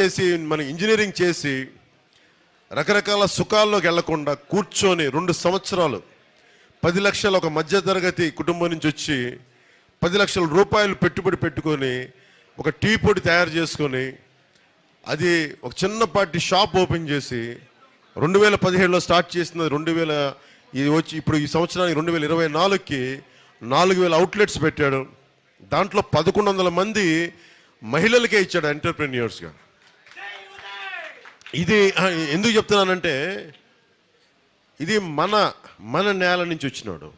చేసి మన ఇంజనీరింగ్ చేసి రకరకాల సుఖాల్లోకి వెళ్లకుండా కూర్చొని 2 సంవత్సరాలు 10 లక్షల ఒక మధ్యతరగతి కుటుంబం నుంచి వచ్చి 10 లక్షల రూపాయలు పెట్టుబడి పెట్టుకొని ఒక టీ పొడి తయారు చేసుకొని అది ఒక చిన్నపాటి షాప్ ఓపెన్ చేసి 2017లో స్టార్ట్ చేసినది 2000 ఇది వచ్చి ఇప్పుడు ఈ సంవత్సరానికి 2024కి 4000 అవుట్లెట్స్ పెట్టాడు. దాంట్లో 1100 మంది మహిళలకే ఇచ్చాడు ఎంటర్ప్రెన్యూర్స్గా. ఇది ఎందుకు చెప్తున్నానంటే ఇది మన నేల నుంచి వచ్చినాడు.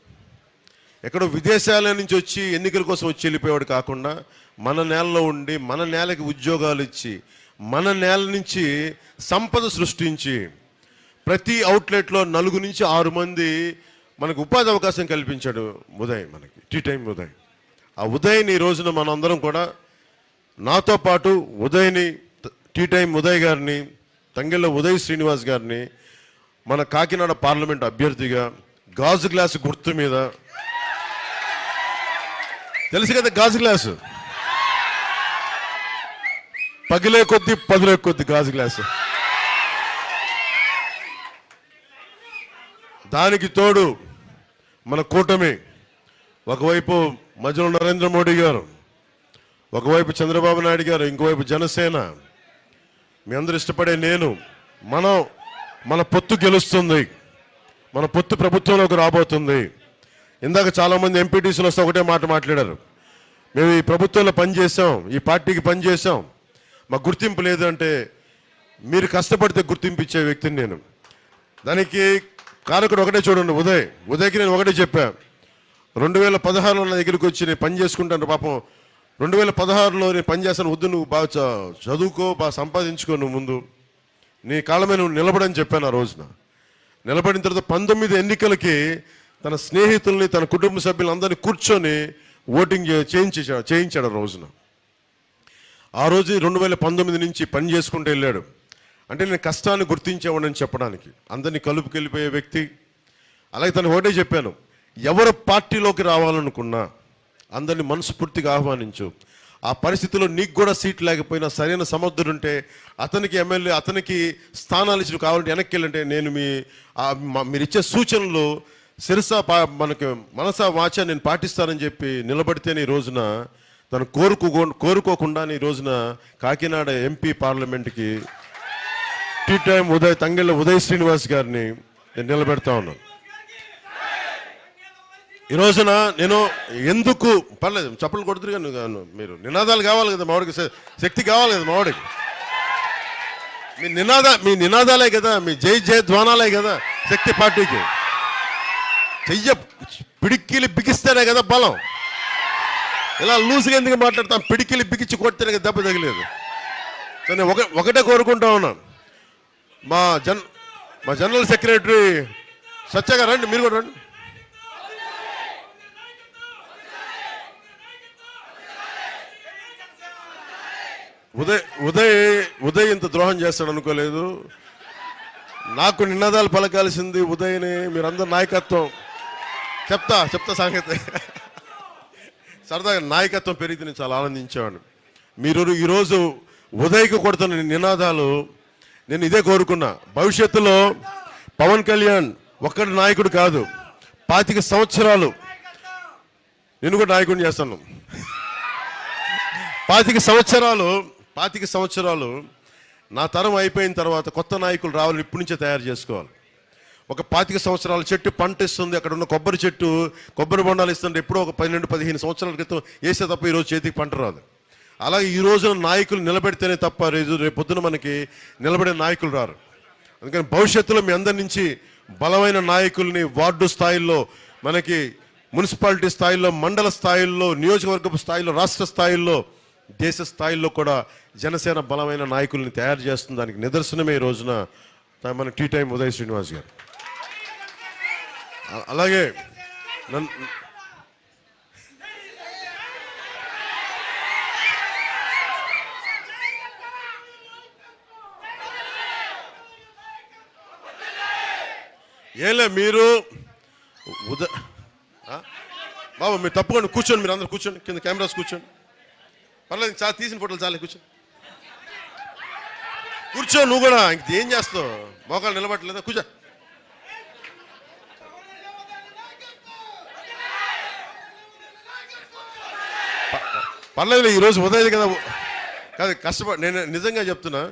ఎక్కడో విదేశాల నుంచి వచ్చి ఎన్నికల కోసం వచ్చి వెళ్ళిపోయాడు కాకుండా మన నేలలో ఉండి మన నేలకి ఉద్యోగాలు ఇచ్చి మన నేల నుంచి సంపద సృష్టించి ప్రతి అవుట్లెట్లో 4 నుంచి 6 మంది మనకు ఉపాధి అవకాశం కల్పించాడు ఉదయ్. మనకి టీ టైం ఉదయ్. ఆ ఉదయ్ని ఈ రోజున మనందరం కూడా నాతో పాటు ఉదయ్ని టీ టైం ఉదయ్ గారిని తంగెళ్ళ ఉదయ్ శ్రీనివాస్ గారిని మన కాకినాడ పార్లమెంట్ అభ్యర్థిగా గాజు గ్లాసు గుర్తు మీద, తెలుసు కదా గాజు గ్లాసు, పగిలే కొద్ది పదులే కొద్ది గాజు గ్లాసు, దానికి తోడు మన కూటమి, ఒకవైపు మధ్యలో నరేంద్ర మోడీ గారు, ఒకవైపు చంద్రబాబు నాయుడు గారు, ఇంకోవైపు జనసేన, మీ అందరూ ఇష్టపడే నేను, మన పొత్తు గెలుస్తుంది, మన పొత్తు ప్రభుత్వంలోకి రాబోతుంది. ఇందాక చాలామంది ఎంపీటీసీలు వస్తే ఒకటే మాట మాట్లాడారు, మేము ఈ ప్రభుత్వంలో పనిచేసాం, ఈ పార్టీకి పనిచేసాం, మాకు గుర్తింపు లేదు అంటే, మీరు కష్టపడితే గుర్తింపు ఇచ్చే వ్యక్తిని నేను. దానికి కారకుడు ఒకటే చూడండి, ఉదయ్కి నేను ఒకటే చెప్పా, 2016లో నా దగ్గరికి వచ్చి నేను పని చేసుకుంటాను, పాపం 2016లో నేను పనిచేస్తాను, వద్దు నువ్వు బాగా చదువుకో, బాగా సంపాదించుకో, నువ్వు ముందు నీ కాళ్ళ మీద నువ్వు నిలబడని చెప్పాను. ఆ రోజున నిలబడిన తర్వాత 19 ఎన్నికలకి తన స్నేహితుల్ని తన కుటుంబ సభ్యులందరినీ కూర్చొని ఓటింగ్ చేయించాడు ఆ రోజున. ఆ రోజు 2019 నుంచి పని చేసుకుంటూ వెళ్ళాడు. అంటే నేను కష్టాన్ని గుర్తించేవాడని చెప్పడానికి, అందరినీ కలుపుకెళ్ళిపోయే వ్యక్తి. అలాగే తను ఒకటే చెప్పాను, ఎవరు పార్టీలోకి రావాలనుకున్నా అందరినీ మనస్ఫూర్తిగా ఆహ్వానించు. ఆ పరిస్థితిలో నీకు కూడా సీట్ లేకపోయినా సరైన సమర్థుడుంటే అతనికి ఎమ్మెల్యే, అతనికి స్థానాలు ఇచ్చి కావాలంటే వెనక్కి వెళ్ళంటే నేను మీరు ఇచ్చే సూచనలు శిరసా మనకి మనసా వాచా నేను పాటిస్తానని చెప్పి నిలబడితేనే ఈ రోజున తను కోరుకోకుండా ఈ రోజున కాకినాడ ఎంపీ పార్లమెంట్కి టీ టైం ఉదయ్ తంగెళ్ళ ఉదయ్ శ్రీనివాస్ గారిని నేను నిలబెడతా ఉన్నాను. ఈ రోజున నేను ఎందుకు పర్లేదు చప్పలు కొడుతురుగా మీరు నినాదాలు కావాలి కదా, మావాడికి శక్తి కావాలి కదా, మావాడికి మీ నినాదాలే కదా, మీ జై జయ ధ్వానాలే కదా శక్తి పార్టీకి. పిడికిలి బిగిస్తేనే కదా బలం. ఇలా లూజ్గా ఎందుకు మాట్లాడతాం, పిడికిలి బిగించి కొడితేనే కదా దెబ్బ తగిలేదు. సో నేను ఒకటే కోరుకుంటా ఉన్నాను, మా జనరల్ సెక్రటరీ సత్యగా రండి, మీరు కూడా రండి. ఉదయ్ ఇంత ద్రోహం చేస్తాడు అనుకోలేదు. నాకు నినాదాలు పలకాల్సింది ఉదయ్ని, మీరందరూ నాయకత్వం చెప్తా సంగతి. సరదాగా నాయకత్వం పెరిగితే నేను చాలా ఆనందించేవాడిని. మీరు ఈరోజు ఉదయ్కి కొడుతున్న నినాదాలు నేను ఇదే కోరుకున్నా. భవిష్యత్తులో పవన్ కళ్యాణ్ ఒక్కడి నాయకుడు కాదు, 25 సంవత్సరాలు నేను కూడా నాయకుడిని చేస్తాను. 25 సంవత్సరాలు నా తరం అయిపోయిన తర్వాత కొత్త నాయకులు రావాలి, ఇప్పటి నుంచే తయారు చేసుకోవాలి. ఒక 25 సంవత్సరాల చెట్టు పంట ఇస్తుంది, అక్కడ ఉన్న కొబ్బరి చెట్టు కొబ్బరి బొండాలు ఇస్తుంటే ఎప్పుడో ఒక 12-15 సంవత్సరాల క్రితం వేస్తే తప్ప ఈరోజు చేతికి పంట రాదు. అలాగే ఈ రోజున నాయకులు నిలబెడితేనే తప్ప రేపు పొద్దున మనకి నిలబడే నాయకులు రారు. అందుకని భవిష్యత్తులో మీ అందరి నుంచి బలమైన నాయకుల్ని వార్డు స్థాయిల్లో, మనకి మున్సిపాలిటీ స్థాయిలో, మండల స్థాయిల్లో, నియోజకవర్గపు స్థాయిలో, రాష్ట్ర స్థాయిల్లో, దేశ స్థాయిలో కూడా జనసేన బలమైన నాయకుల్ని తయారు చేస్తుంది. దానికి నిదర్శనమే ఈ రోజున మన టీ టైం ఉదయ్ శ్రీనివాస్ గారు. అలాగే ఏలే మీరు బాబు మీరు తప్పకుండా కూర్చోండి, మీరు అందరూ కూర్చోండి, కింద కెమెరాస్ కూర్చోండి, పర్లేదు చాలా తీసిన ఫోటోలు చాలా కూర్చోండి. కూర్చో నువ్వు కూడా ఇంక ఏం చేస్తావు, మోకాలు నిలబట్టలేదా, కూర్చో. పర్లేదు, ఈరోజు ఉదయ్ కదా, కాదు కష్టపడి, నేను నిజంగా చెప్తున్నా,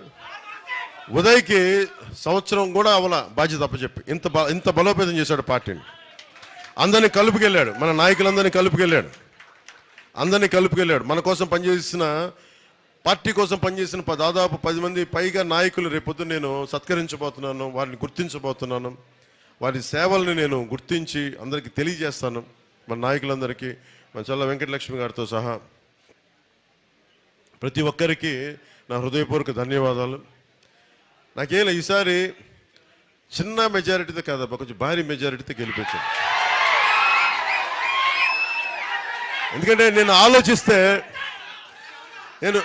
ఉదయ్కి సంవత్సరం కూడా అవల బాధ్యత అప్పచెప్పి ఇంత బలోపేతం చేశాడు పార్టీని. అందరినీ కలుపుకెళ్ళాడు, మన నాయకులందరినీ కలుపుకెళ్ళాడు, అందరినీ కలుపుకెళ్ళాడు. మన కోసం పనిచేసిన, పార్టీ కోసం పనిచేసిన దాదాపు 10 మంది పైగా నాయకులు రేపొద్దు నేను సత్కరించబోతున్నాను, వారిని గుర్తించబోతున్నాను. వారి సేవల్ని నేను గుర్తించి అందరికీ తెలియజేస్తాను. మన నాయకులందరికీ, మన చల్ల వెంకటలక్ష్మి గారితో సహా ప్రతి ఒక్కరికి నా హృదయపూర్వక ధన్యవాదాలు. నాకేం ఈసారి చిన్న మెజారిటీతో కాదబ్బా, కొంచెం భారీ మెజారిటీతో గెలిపించాను. ఎందుకంటే నేను ఆలోచిస్తే నేను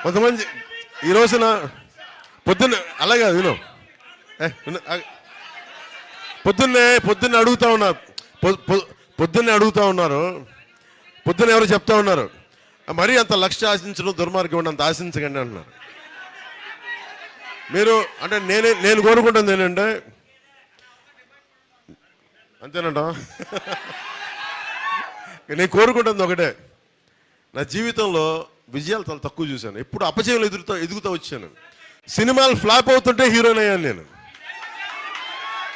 కొంతమంది ఈ రోజున పొద్దున్న అలాగే విను, పొద్దున్నే అడుగుతా ఉన్నారు, పొద్దున్నే అడుగుతా ఉన్నారు, పొద్దున్న ఎవరు చెప్తా ఉన్నారు, మరీ అంత లక్ష్య ఆశించడం దుర్మార్గం, అంత ఆశించకండి అంటున్నారు. మీరు అంటే నేను కోరుకుంటుంది ఏంటంటే, అంతేనంట, నేను కోరుకుంటుంది ఒకటే, నా జీవితంలో విజయాలు చాలా తక్కువ చూశాను, ఎప్పుడు అపజయాలు ఎదుగుతూ వచ్చాను. సినిమాలు ఫ్లాప్ అవుతుంటే హీరోయిన్ అయ్యాను నేను.